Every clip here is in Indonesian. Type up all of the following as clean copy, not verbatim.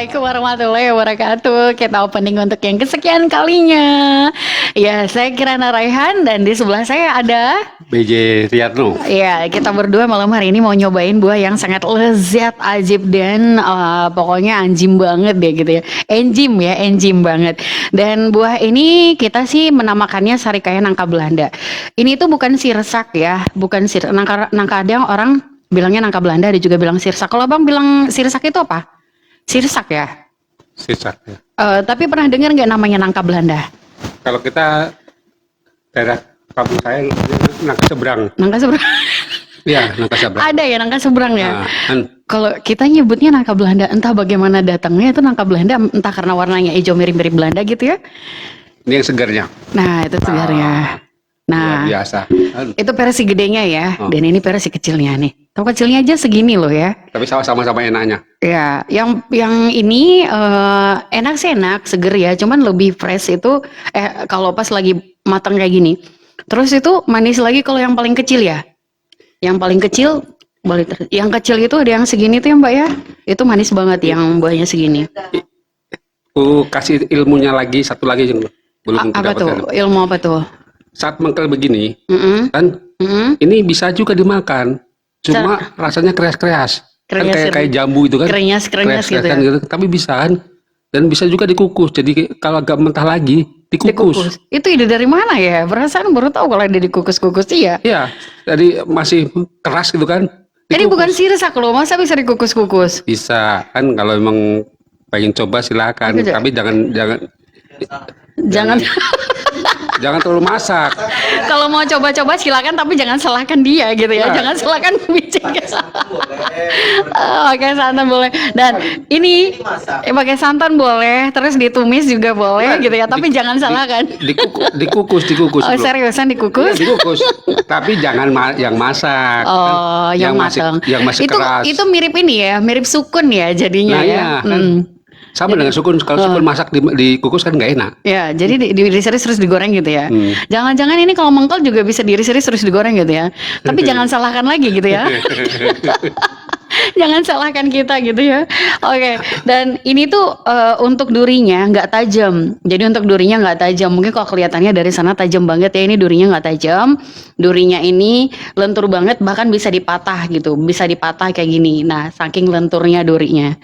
Assalamualaikum warahmatullahi wabarakatuh. Kita opening untuk yang kesekian kalinya. Ya, saya Kirana Raihan dan di sebelah saya ada BJ Riyadno. ya, kita berdua malam hari ini mau nyobain buah yang sangat lezat, ajib dan pokoknya anjim banget deh gitu ya. Enjim banget. Dan buah ini kita sih menamakannya sarikaya nangka Belanda. Ini tuh bukan sirsak ya, bukan nangka ada yang orang bilangnya nangka Belanda, ada juga bilang sirsak. Kalau Bang bilang sirsak itu apa? Sirsak ya? Sisak ya. Tapi pernah dengar nggak namanya nangka Belanda? Kalau kita daerah kampung saya nangka seberang. Nangka seberang. Iya, nangka seberang. Ada ya nangka seberang ya? Nah, kan Kalau kita nyebutnya nangka Belanda, entah bagaimana datangnya itu nangka Belanda, entah karena warnanya hijau mirip-mirip Belanda gitu ya. ini yang segarnya. Nah, itu segarnya. Nah, Luar biasa. Kan, itu versi gedenya ya, Oh. dan ini versi kecilnya nih. Tahu kecilnya aja segini loh ya. tapi sama-sama enaknya. Ya, yang ini enak sih enak, seger ya. Cuman lebih fresh itu kalau pas lagi matang kayak gini. Terus itu manis lagi kalau yang paling kecil ya. Yang paling kecil yang kecil itu ada yang segini tuh ya Mbak ya. Itu manis banget yang buahnya segini. Ku kasih ilmunya lagi satu lagi yang belum Apa tuh? dapatkan. Ilmu apa tuh? Saat mengkel begini, Mm-mm. kan Mm-mm. ini bisa juga dimakan. Cuma rasanya keras-keras. Kan Keras, kayak jambu itu kan. Krenyes gitu Keras-keras ya. kan gitu. Tapi bisa kan. Dan bisa juga dikukus. Jadi kalau agak mentah lagi, dikukus. Itu ide dari mana ya? Perasaan baru tahu kalau ada dikukus-kukus iya. Iya, jadi masih keras gitu kan. Ini Dikukus. bukan sirsak loh, masa bisa dikukus-kukus? Bisa kan kalau emang pengen coba silakan, Oke, tapi Jangan jangan terlalu masak. kalau mau coba-coba silakan tapi jangan salahkan dia gitu ya. Ya. Jangan salahkan pembicaraan. Pakai santan boleh. Dan ini pakai santan boleh, terus ditumis juga boleh gitu ya. Tapi jangan salahkan. Dikukus Oh, bro. seriusan Iya, dikukus? dikukus. Tapi jangan yang masak. Oh, yang matang. yang masih itu keras. itu mirip ini ya, mirip sukun ya jadinya Nah, ya. iya, kan. Sama dengan sukun. Kalau sukun masak dikukus kan nggak enak. Ya, jadi diiris-iris terus digoreng gitu ya. Hmm. Jangan-jangan ini kalau mengkal juga bisa diiris-iris terus digoreng gitu ya. Tapi jangan salahkan lagi gitu ya. Jangan salahkan kita gitu ya. Oke, dan ini tuh untuk durinya nggak tajam. Jadi untuk durinya nggak tajam. Mungkin kalau kelihatannya dari sana tajam banget ya, ini durinya nggak tajam. Durinya ini lentur banget, bahkan bisa dipatah gitu. Bisa dipatah kayak gini. Nah, saking lenturnya durinya.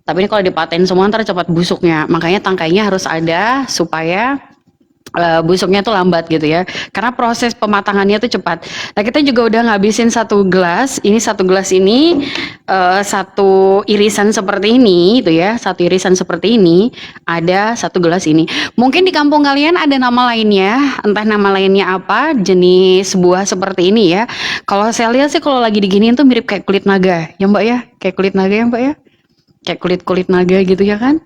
Tapi ini kalau dipaten semua ntar cepat busuknya. Makanya tangkainya harus ada supaya busuknya tuh lambat gitu ya. Karena proses pematangannya tuh cepat. Nah kita juga udah ngabisin satu gelas. Ini satu gelas ini satu irisan seperti ini itu ya. Satu irisan seperti ini ada satu gelas ini. Mungkin di kampung kalian ada nama lainnya. Entah nama lainnya apa. Jenis buah seperti ini ya. Kalau saya lihat sih kalau lagi diginiin tuh mirip kayak kulit naga. Ya Mbak ya. Kayak kulit naga ya Mbak ya. Kayak kulit naga gitu ya kan?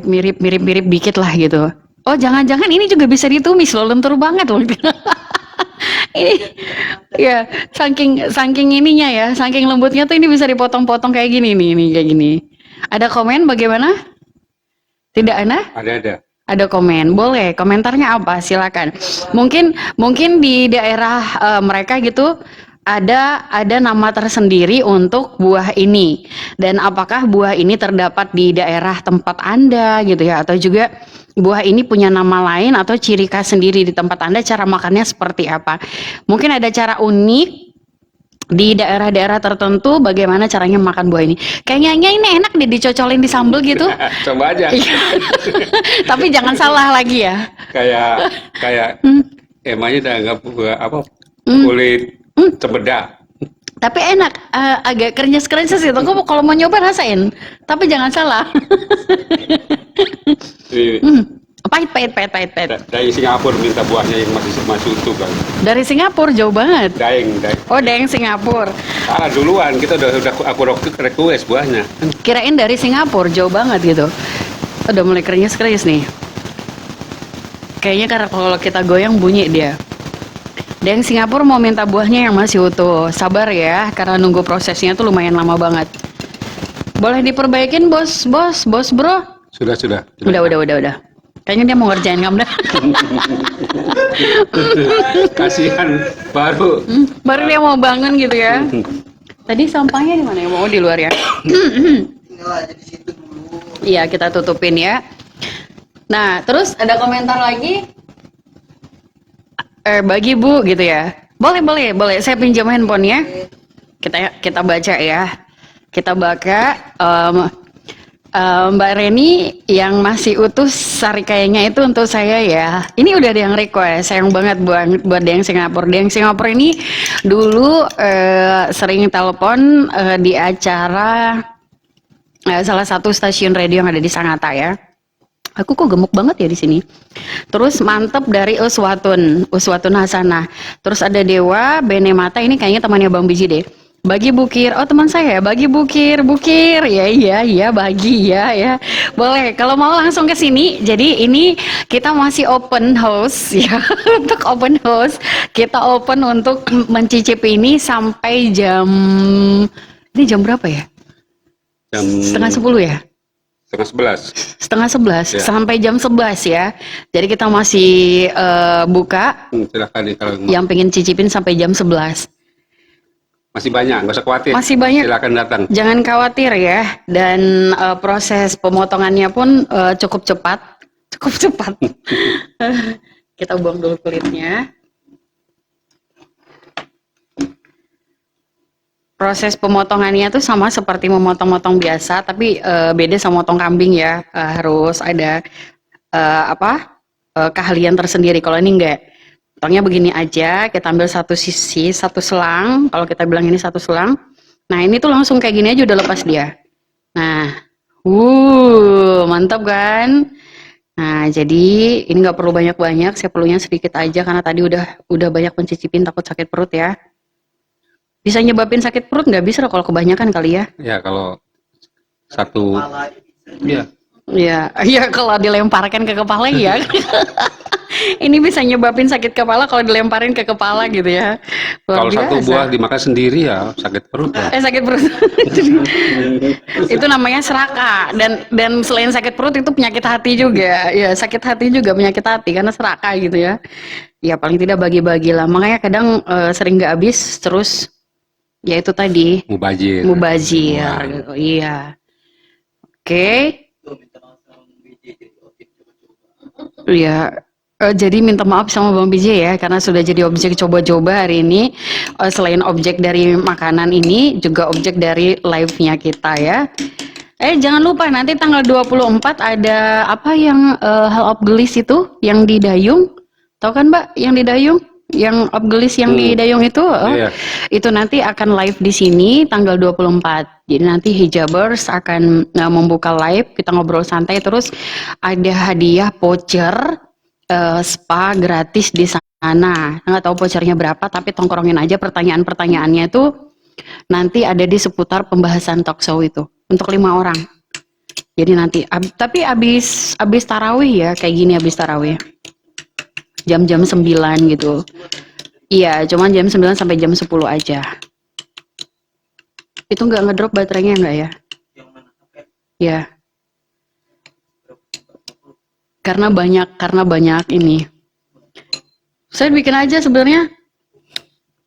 Mirip dikit lah gitu. Oh jangan-jangan ini juga bisa ditumis loh, lentur banget loh. Ini ya saking ininya ya, saking lembutnya tuh ini bisa dipotong-potong kayak gini nih, kayak gini. Ada komen bagaimana? Tidak ada? Ada. Ada komen, boleh. Komentarnya apa? Silakan. Mungkin di daerah mereka gitu ada nama tersendiri untuk buah ini. Dan apakah buah ini terdapat di daerah tempat Anda gitu ya, atau juga buah ini punya nama lain atau ciri khas sendiri di tempat Anda, cara makannya seperti apa? Mungkin ada cara unik di daerah-daerah tertentu bagaimana caranya makan buah ini. Kayaknya ini enak deh dicocolin di sambal gitu. Coba aja. Tapi jangan salah lagi ya. kayak emangnya udah nggak apa kulit cempedak. Tapi enak, agak krenyes-krenyes itu. Kamu kalau mau nyoba rasain. Tapi jangan salah. Pahit. Dari Singapura minta buahnya yang masih utuh kan. Dari Singapura jauh banget. Daeng. Oh, daeng Singapura. Duluan kita aku request buahnya. Kirain dari Singapura jauh banget gitu. Udah mulai krenyes-krenyes nih. Kayaknya karena kalau kita goyang bunyi dia. Daeng Singapura mau minta buahnya yang masih utuh. Sabar ya, karena nunggu prosesnya tuh lumayan lama banget. Boleh diperbaikin bos bro? Sudah. Udah. Kayaknya dia mau ngerjain kamu dah. Kasihan baru. Baru dia mau bangun gitu ya. Tadi sampahnya di mana ya? Oh, di luar ya. Iya, kita tutupin ya. Nah, terus ada komentar lagi, bagi Bu gitu ya. Boleh, boleh, boleh. Saya pinjam handphonenya. Kita baca ya. Kita baca. Mbak Reni yang masih utuh sarikayanya itu untuk saya ya. Ini udah ada yang request, sayang banget buat dia yang Singapura. Dia yang Singapura ini dulu sering telepon di acara salah satu stasiun radio yang ada di Sangatta ya. Aku kok gemuk banget ya di sini. Terus mantep dari Uswatun Hasanah. Terus ada Dewa Benemata, ini kayaknya temannya Bang Biji deh. Bagi Bukir, oh teman saya, bagi Bukir, ya iya bagi ya. Boleh, kalau mau langsung ke sini. Jadi ini kita masih open house ya, untuk open house. Kita open untuk mencicipi ini sampai ini jam berapa ya? Jam Setengah 10 ya? setengah 11. Setengah 11 Ya. sampai jam 11 ya. Jadi kita masih buka. Silakan nih kalau Yang pengen cicipin sampai jam 11. masih banyak, nggak usah khawatir. Masih banyak. Silakan datang. Jangan khawatir ya. Dan proses pemotongannya pun cukup cepat. Kita buang dulu kulitnya. Proses pemotongannya tuh sama seperti memotong-motong biasa, tapi beda sama motong kambing ya. Harus ada keahlian tersendiri. Kalau ini enggak. Potongnya begini aja, kita ambil satu sisi, satu selang. Kalau kita bilang ini satu selang. Nah, ini tuh langsung kayak gini aja udah lepas dia. Nah, mantap kan? Nah, jadi ini nggak perlu banyak-banyak, saya perlunya sedikit aja karena tadi udah banyak mencicipin, takut sakit perut ya. Bisa nyebabin sakit perut nggak? Bisa kalau kebanyakan kali ya? Ya kalau satu, ya Iya kalau dilemparkan ke kepala ya. Ini bisa nyebabin sakit kepala kalau dilemparin ke kepala gitu ya. Luar kalau satu biasa. buah dimakan sendiri ya sakit perut lah. Sakit perut. Itu namanya serakah, dan selain sakit perut itu penyakit hati juga. Ya, sakit hati juga penyakit hati karena serakah gitu ya. Ya paling tidak bagi-bagi lah. Makanya kadang sering nggak habis terus ya itu tadi Mubazir. gitu. Iya. Oke. Iya. Jadi minta maaf sama Bang BJ ya karena sudah jadi objek coba-coba hari ini. Selain objek dari makanan ini juga objek dari live-nya kita ya. Jangan lupa nanti tanggal 24 ada apa yang hal gelis itu yang di Dayung. Tahu kan Mbak yang di Dayung? Yang gelis yang di Dayung itu Iya. itu nanti akan live di sini tanggal 24. Jadi nanti Hijabers akan membuka live, kita ngobrol santai terus ada hadiah voucher spa gratis di sana. Nggak tahu vouchernya berapa, tapi tongkrongin aja pertanyaan-pertanyaannya itu nanti ada di seputar pembahasan talk show itu untuk 5 orang. Jadi nanti, tapi abis tarawih ya, kayak gini abis tarawih. Jam-jam 9 gitu. Iya, cuman jam 9 sampai jam 10 aja. Itu nggak ngedrop baterainya nggak ya? Ya. Karena banyak ini. Saya bikin aja sebenarnya.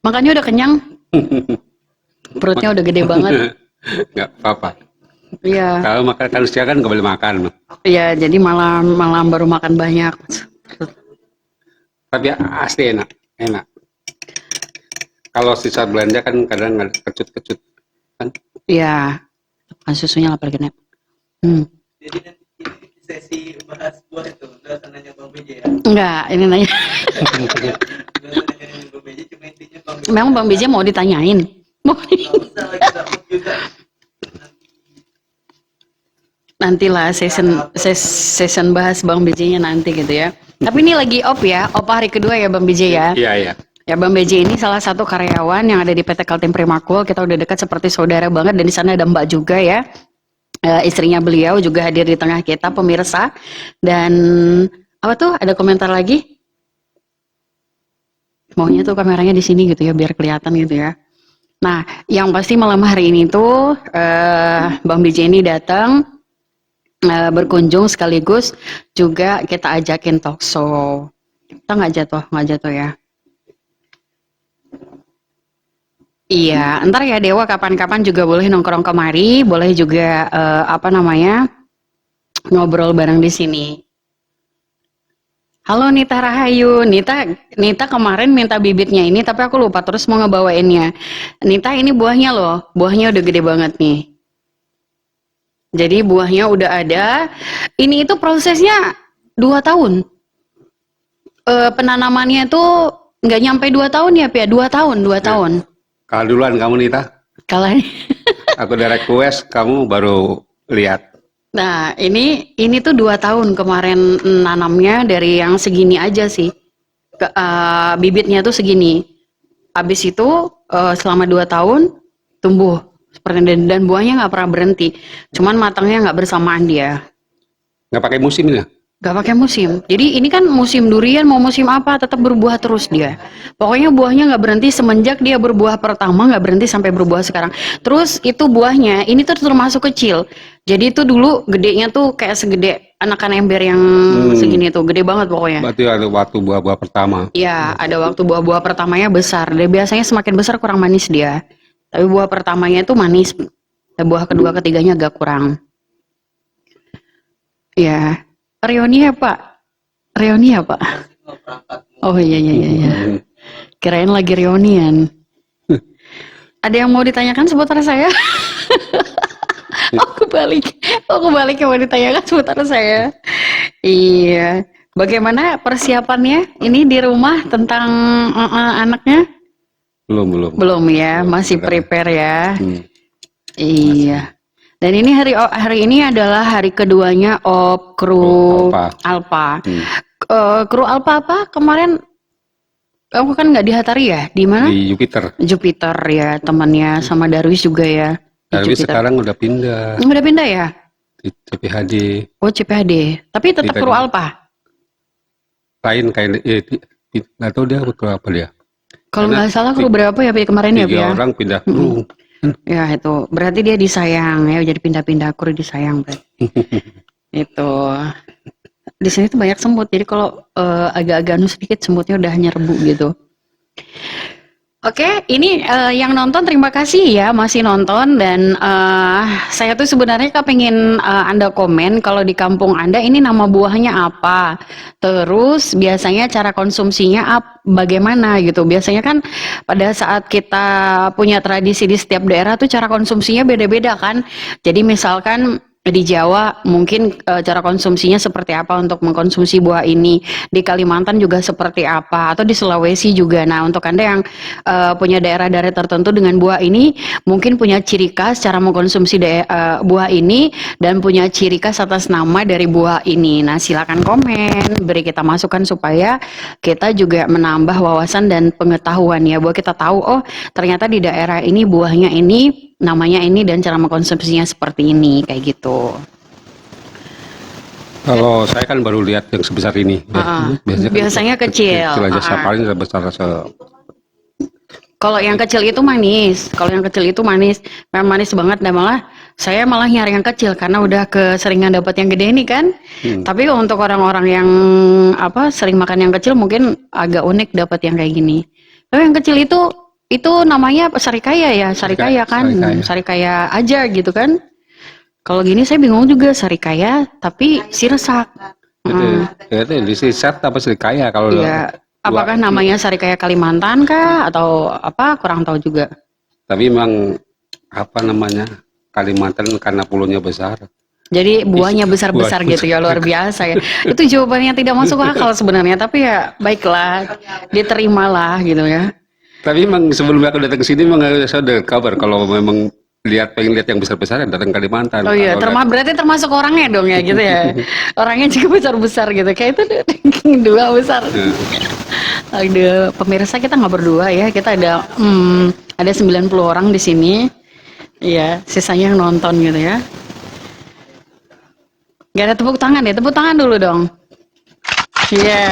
Makannya udah kenyang. Perutnya udah gede banget. Nggak apa-apa. Iya. Kalau makan kan siang kan nggak boleh makan. Iya, jadi malam baru makan banyak. Tapi asli enak. Kalau sisa belanja kan kadang nggak kecut kan. Iya. Kan susunya lapar genep. Jadi nanti sesi bahas buah itu, udah nanya Bang BJ ya? Enggak, ini nanya. Udah nanya Bang BJ, cuma intinya Bang BJ. Memang Bang BJ mau ditanyain. Nggak usah lagi takut juga. Nantilah season bahas Bang BJ-nya nanti gitu ya. Tapi ini lagi op ya, op hari kedua ya Bang BJ ya. Iya. Ya Bang BJ ini salah satu karyawan yang ada di PT Kaltim Primakul. Kita udah dekat seperti saudara banget dan di sana ada Mbak juga ya. Istrinya beliau juga hadir di tengah kita pemirsa. Dan apa tuh? Ada komentar lagi? Maunya tuh kameranya di sini gitu ya biar kelihatan gitu ya. Nah, yang pasti malam hari ini tuh Bang BJ ini datang berkunjung sekaligus juga kita ajakin talk show. Kita nggak jatuh ya. Iya, ntar ya Dewa kapan-kapan juga boleh nongkrong kemari, boleh juga ngobrol bareng di sini. Halo Nita Rahayu, Nita kemarin minta bibitnya ini, tapi aku lupa terus mau ngebawainnya. Nita ini buahnya loh, buahnya udah gede banget nih. Jadi buahnya udah ada. Ini itu prosesnya 2 tahun. Penanamannya tuh nggak nyampe 2 tahun ya, Pia? 2 tahun, 2 tahun. Kalau duluan kamu Nita, Kalau aku udah request, kamu baru lihat. Nah, ini tuh 2 tahun kemarin nanamnya dari yang segini aja sih. Bibitnya tuh segini. Habis itu selama 2 tahun tumbuh seperti dan buahnya nggak pernah berhenti. Cuman matangnya nggak bersamaan dia. Nggak pakai musim ya? Nggak pakai musim. Jadi ini kan musim durian mau musim apa tetap berbuah terus dia. Pokoknya buahnya nggak berhenti semenjak dia berbuah pertama nggak berhenti sampai berbuah sekarang. Terus itu buahnya ini tuh termasuk kecil. Jadi itu dulu gedenya tuh kayak segede anakan ember yang segini tuh, gede banget pokoknya. Berarti ada waktu buah-buah pertama. Iya, ada waktu buah-buah pertamanya besar. Dia biasanya semakin besar kurang manis dia. Tapi buah pertamanya itu manis. Dan buah kedua ketiganya agak kurang. Ya. Reuni ya Pak? Reuni ya Pak? Mau berangkat Oh iya. Kirain lagi reunian. Ada yang mau ditanyakan seputar saya? Aku balik yang mau ditanyakan seputar saya. Iya. Bagaimana persiapannya ini di rumah tentang anaknya? Belum. Belum ya, masih prepare ya. Hmm. Iya. Dan ini hari ini adalah hari keduanya kru Alpha. Kru Alpha apa? Kemarin kamu kan nggak di Hatari ya? Di mana? Di Jupiter. Jupiter ya, temannya sama Darwis juga ya. Di Tapi Jupiter. sekarang udah pindah Udah pindah ya? di CPHD. Oh CPHD. Tapi tetap kru Alpha. Lain kayak nggak tahu dia kru apa dia. Kalau Karena nggak salah kru berapa ya Pi, kemarin ya Pi 3 ya? orang pindah kru. Ya itu berarti dia disayang ya, jadi pindah-pindah kru disayang berarti. Itu di sini tuh banyak semut, jadi kalau agak-agak sedikit semutnya udah nyerbu gitu. Oke, ini yang nonton terima kasih ya masih nonton dan saya tuh sebenarnya kepingin Anda komen kalau di kampung Anda ini nama buahnya apa, terus biasanya cara konsumsinya bagaimana gitu. Biasanya kan pada saat kita punya tradisi di setiap daerah tuh cara konsumsinya beda-beda kan. Jadi misalkan di Jawa mungkin cara konsumsinya seperti apa untuk mengkonsumsi buah ini, di Kalimantan juga seperti apa, atau di Sulawesi juga. Nah untuk Anda yang punya daerah-daerah tertentu dengan buah ini mungkin punya ciri khas cara mengkonsumsi buah ini dan punya ciri khas atas nama dari buah ini. Nah silakan komen, beri kita masukan supaya kita juga menambah wawasan dan pengetahuan ya, bahwa kita tahu oh ternyata di daerah ini buahnya ini namanya ini dan cara mengkonsumsinya seperti ini, kayak gitu. Kalau saya kan baru lihat yang sebesar ini. Biasanya kecil. Kecil aja, paling sebesar Kalau yang kecil itu manis. Kalau yang kecil itu manis, memang manis banget. Dan saya malah nyari yang kecil karena udah keseringan dapat yang gede ini kan. Tapi untuk orang-orang yang sering makan yang kecil mungkin agak unik dapat yang kayak gini. Tapi yang kecil itu namanya sarikaya ya, sarikaya kan, sarikaya aja gitu kan. Kalau gini saya bingung juga, sarikaya tapi sirsak. Itu disisat apa sarikaya kalau iya. Apakah namanya sarikaya Kalimantan kah atau apa, kurang tahu juga. Tapi memang apa namanya Kalimantan karena pulaunya besar. Jadi buahnya besar-besar gitu ya, luar biasa ya. Itu jawabannya tidak masuk akal sebenarnya, tapi ya baiklah, diterimalah gitu ya. Tapi memang sebelum aku datang ke sini memang saya ada kabar kalau memang pengen lihat yang besar-besar datang Kalimantan. Oh iya, berarti termasuk orangnya dong ya gitu ya. Orangnya juga besar-besar gitu. Kayak itu dua besar. Aduh, pemirsa kita nggak berdua ya. Kita ada 90 orang di sini. Iya, sisanya yang nonton gitu ya. Gak ada tepuk tangan ya, tepuk tangan dulu dong. Iya.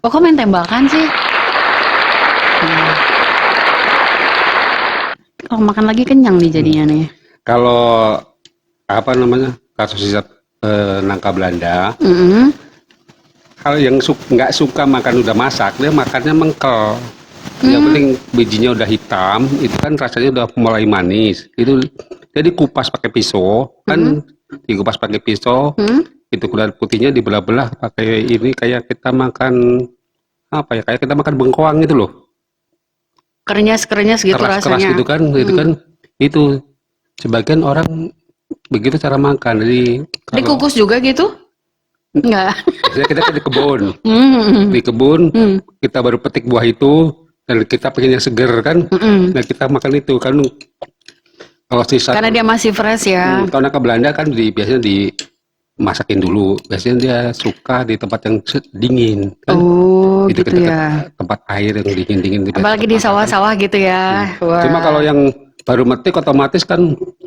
Oh, kok main tembakan sih? Kalau makan lagi kenyang nih jadinya nih. Kalau apa namanya kasus sisat nangka Belanda, Mm-hmm. hal yang nggak suka makan udah masak, dia makannya mengkel. Yang penting bijinya udah hitam, itu kan rasanya udah mulai manis. Itu jadi kupas pakai pisau, kan dikupas pakai pisau, itu kulit putihnya dibelah-belah pakai ini kayak kita makan apa ya? Kayak kita makan bengkoang itu loh. Kerenyas-kerenyas gitu Keras-keras rasanya. gitu kan, itu sebagian orang begitu cara makan. Jadi kalau Dikukus juga gitu? Enggak. biasanya kita kan di kebun, Hmm. di kebun kita baru petik buah itu dan kita pengen yang seger kan, nah kita makan itu kan. Kalau sisa Karena dia masih fresh ya. kalau nangka Belanda kan biasanya dimasakin dulu. Biasanya dia suka di tempat yang dingin kan. Oh, Itu gitu kita ya. tempat air yang dingin-dingin itu biar Apalagi cepat di masak kan. sawah-sawah gitu ya. Wah. Cuma kalau yang baru metik otomatis kan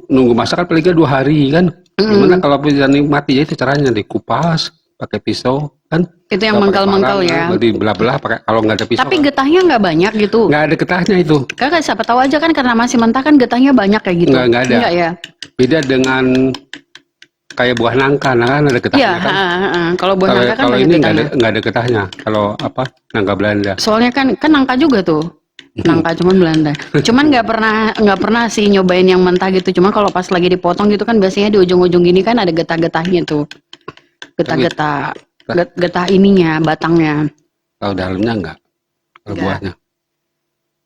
nunggu masak kan paling nggak 2 hari kan. Gimana kalau bisa nikmati ya itu caranya dikupas pakai pisau kan. Itu yang Nggak pakai mengkel-mengkel parang, ya. nah, dibelah-belah pakai kalau nggak ada pisau. Tapi getahnya nggak banyak gitu. nggak ada getahnya itu. Kakak siapa tahu aja kan karena masih mentah kan getahnya banyak kayak gitu. Nggak ada. Enggak ya? Beda dengan kayak buah nangka, kan ada getahnya Iya, kan. kalau buah nangka kan Kalau banyak ini getahnya. nggak ada getahnya. Kalau apa nangka Belanda. Soalnya kan nangka juga tuh. Nangka cuman Belanda. Cuman nggak pernah sih nyobain yang mentah gitu. Cuman kalau pas lagi dipotong gitu kan biasanya di ujung-ujung gini kan ada getah-getahnya tuh. Getah-getah getah ininya, batangnya. Kalau dalamnya nggak. Kalau Nggak. buahnya.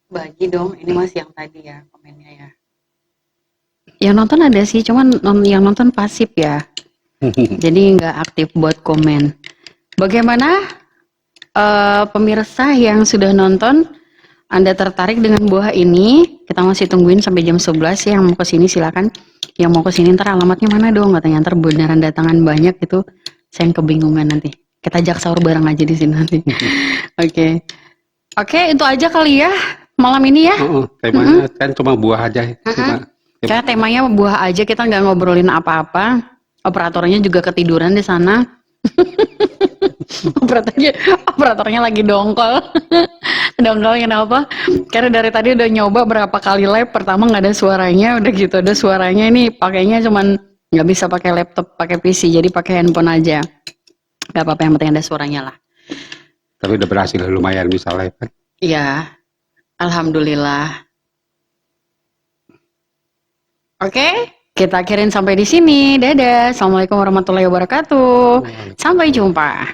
Bagi dong, ini masih yang tadi ya komennya ya. Yang nonton ada sih, cuman yang nonton pasif ya. Jadi nggak aktif buat komen. Bagaimana pemirsa yang sudah nonton? Anda tertarik dengan buah ini? Kita masih tungguin sampai jam 11 ya. Yang mau kesini silakan. Yang mau kesini ntar alamatnya mana dong? Katanya ntar beneran datangan banyak itu. Saya yang kebingungan nanti. Kita ajak sahur bareng aja di sini nanti. Oke. Oke, itu aja kali ya malam ini ya. Temanya kan cuma buah aja. Karena temanya buah aja, kita nggak ngobrolin apa-apa. Operatornya juga ketiduran di sana. operatornya lagi dongkol. Dongkol kenapa? Karena dari tadi udah nyoba berapa kali live. Pertama nggak ada suaranya, udah gitu ada suaranya. Ini pakainya cuman nggak bisa pakai laptop, pakai PC, jadi pakai handphone aja. Gak apa-apa, yang penting ada suaranya lah. Tapi udah berhasil lumayan bisa live kan. Iya, alhamdulillah. Oke, kita akhirin sampai di sini. Dadah. Assalamualaikum warahmatullahi wabarakatuh. Sampai jumpa.